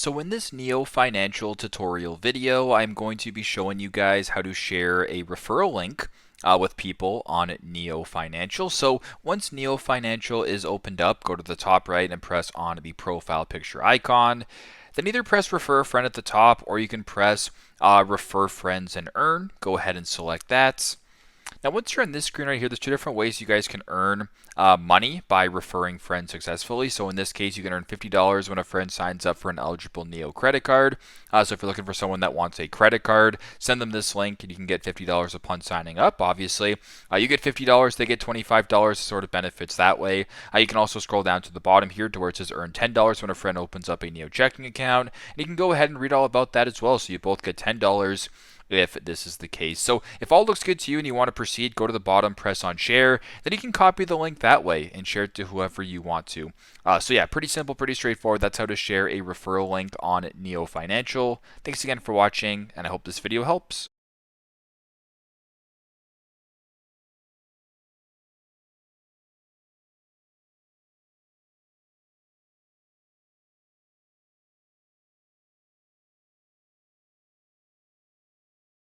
So in this Neo Financial tutorial video, I'm going to be showing you guys how to share a referral link with people on Neo Financial. So once Neo Financial is opened up, go to the top right and press on the profile picture icon. Then either press refer a friend at the top, or you can press refer friends and earn. Go ahead and select that. Now, once you're on this screen right here, there's two different ways you guys can earn money by referring friends successfully. So in this case, you can earn $50 when a friend signs up for an eligible Neo credit card. So if you're looking for someone that wants a credit card, send them this link and you can get $50 upon signing up. Obviously, you get $50, they get $25, sort of benefits that way. You can also scroll down to the bottom here to where it says earn $10 when a friend opens up a Neo checking account. And you can go ahead and read all about that as well. So you both get $10 if this is the case. So if all looks good to you and you want to proceed, go to the bottom, press on share. Then you can copy the link that way and share it to whoever you want to. So yeah, pretty simple, pretty straightforward. That's how to share a referral link on Neo Financial. Thanks again for watching, and I hope this video helps.